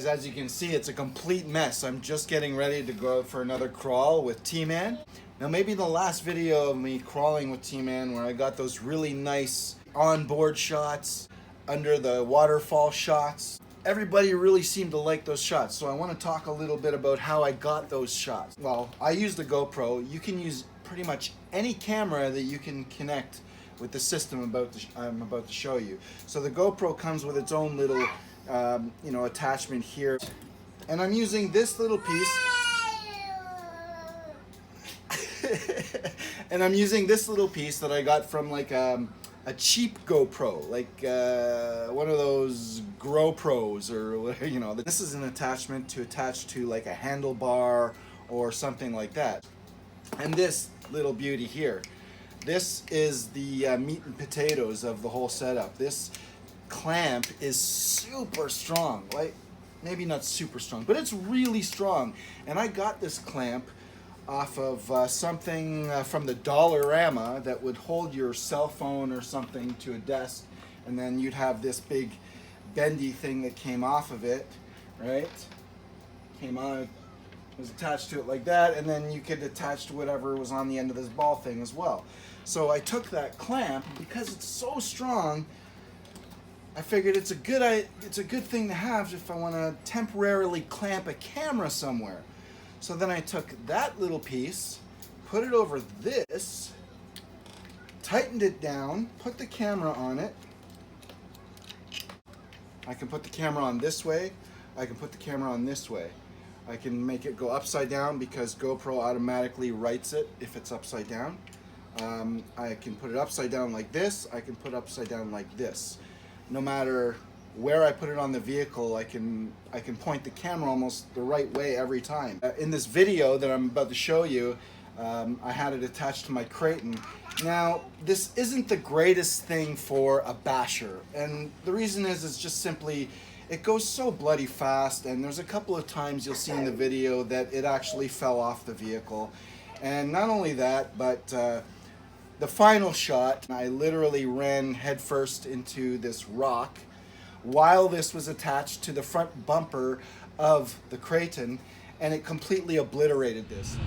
guys, as you can see, it's a complete mess. I'm just getting ready to go out for another crawl with T-Man. Now maybe the last video of me crawling with T-Man where I got those really nice onboard shots, under the waterfall shots. Everybody really seemed to like those shots, so I want to talk a little bit about how I got those shots. Well, I used a GoPro. You can use pretty much any camera that you can connect with the system I'm about to show you. So the GoPro comes with its own little attachment here, and I'm using this little piece and I'm using this little piece that I got from like a cheap GoPro, like one of those GoPros or whatever, you know. This is an attachment to attach to like a handlebar or something like that. And this little beauty here, this is the meat and potatoes of the whole setup. This clamp is super strong, like maybe not super strong, but it's really strong. And I got this clamp off of something from the Dollarama that would hold your cell phone or something to a desk, and then you'd have this big bendy thing that came off of it, right? Came on, was attached to it like that, and then you could attach to whatever was on the end of this ball thing as well. So I took that clamp, because it's so strong, I figured it's a good thing to have if I want to temporarily clamp a camera somewhere. So then I took that little piece, put it over this, tightened it down, put the camera on it. I can put the camera on this way, I can put the camera on this way. I can make it go upside down because GoPro automatically writes it if it's upside down. I can put it upside down like this, I can put it upside down like this. No matter where I put it on the vehicle, I can point the camera almost the right way every time. In this video that I'm about to show you, I had it attached to my Kraton. Now, this isn't the greatest thing for a basher, and the reason is just simply it goes so bloody fast, and there's a couple of times you'll see in the video that it actually fell off the vehicle. And not only that, but the final shot, I literally ran headfirst into this rock while this was attached to the front bumper of the Kraton, and it completely obliterated this.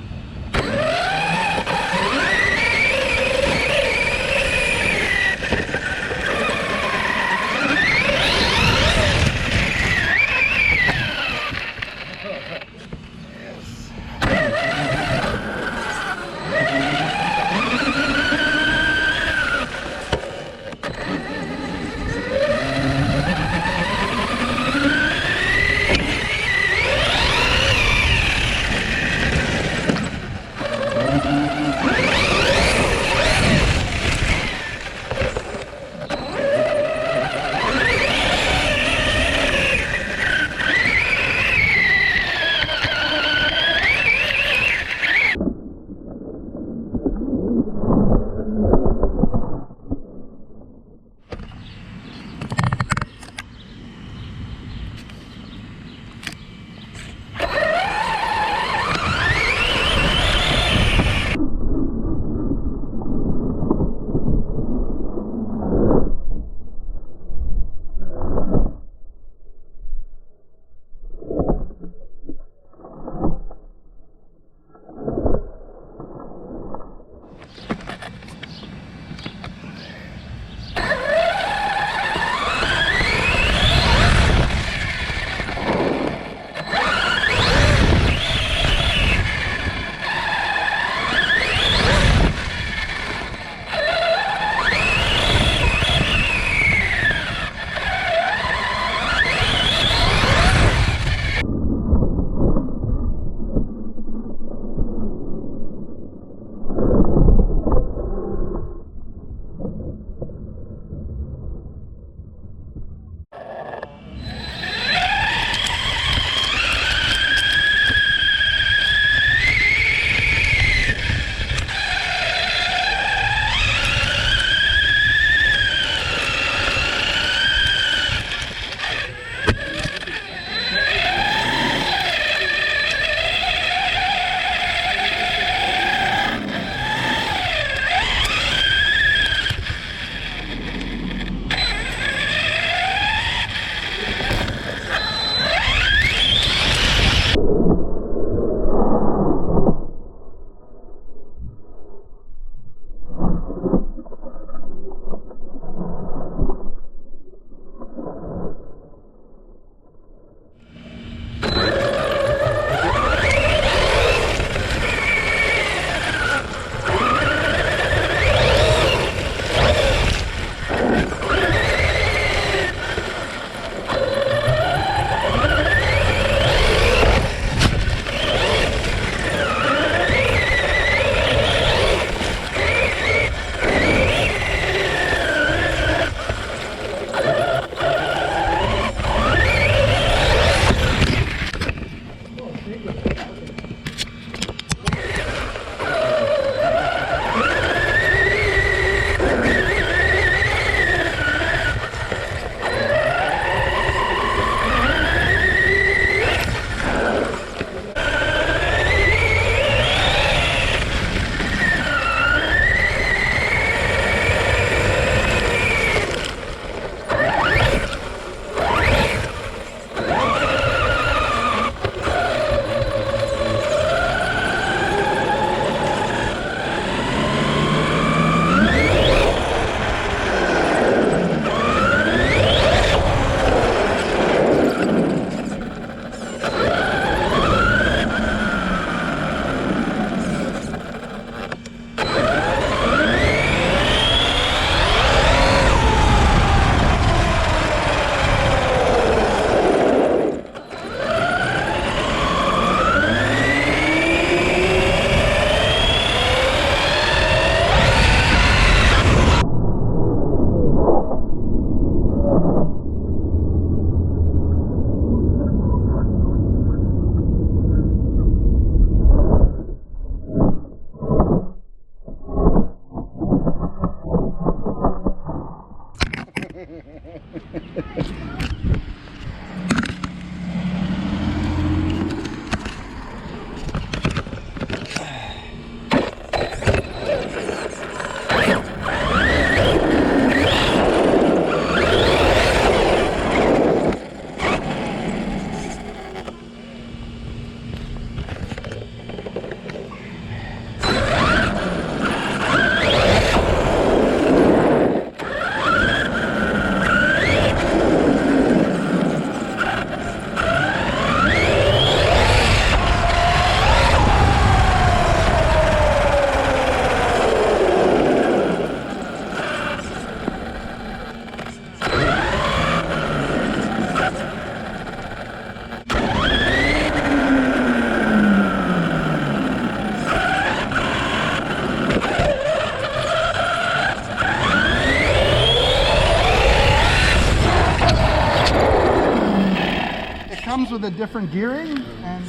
the different gearing, and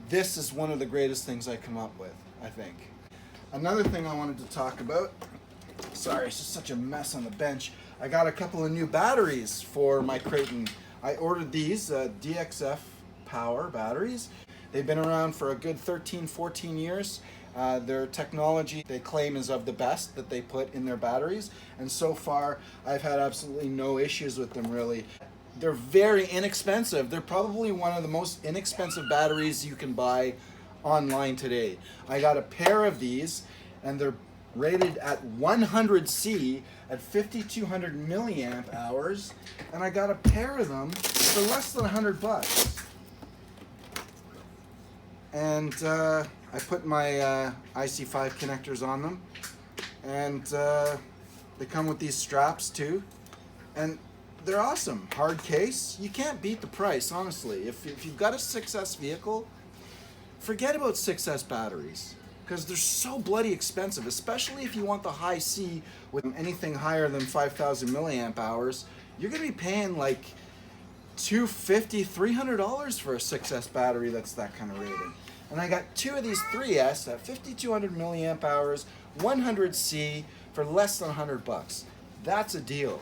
this is one of the greatest things I come up with, I think. Another thing I wanted to talk about, sorry, it's just such a mess on the bench. I got a couple of new batteries for my Kraton. I ordered these DXF power batteries. They've been around for a good 13, 14 years. Their technology, they claim, is of the best that they put in their batteries. And so far, I've had absolutely no issues with them, really. They're very inexpensive. They're probably one of the most inexpensive batteries you can buy online today. I got a pair of these, and they're rated at 100C at 5200 milliamp hours, and I got a pair of them for less than $100. And I put my IC5 connectors on them, and they come with these straps too, and they're awesome. Hard case. You can't beat the price, honestly. If you've got a 6S vehicle, forget about 6S batteries, because they're so bloody expensive, especially if you want the high C with anything higher than 5,000 milliamp hours. You're going to be paying like $250, $300 for a 6S battery that's that kind of rated. And I got two of these 3S at 5,200 milliamp hours, 100C for less than $100. That's a deal.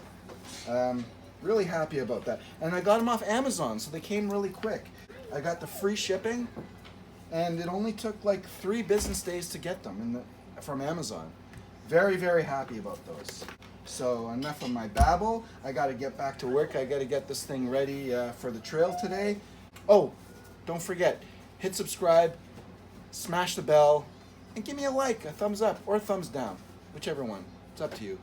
Really happy about that. And I got them off Amazon, so they came really quick. I got the free shipping, and it only took like 3 business days to get them from Amazon. Very, very happy about those. So enough of my babble. I got to get back to work. I got to get this thing ready for the trail today. Oh, don't forget, hit subscribe, smash the bell, and give me a like, a thumbs up, or a thumbs down, whichever one. It's up to you.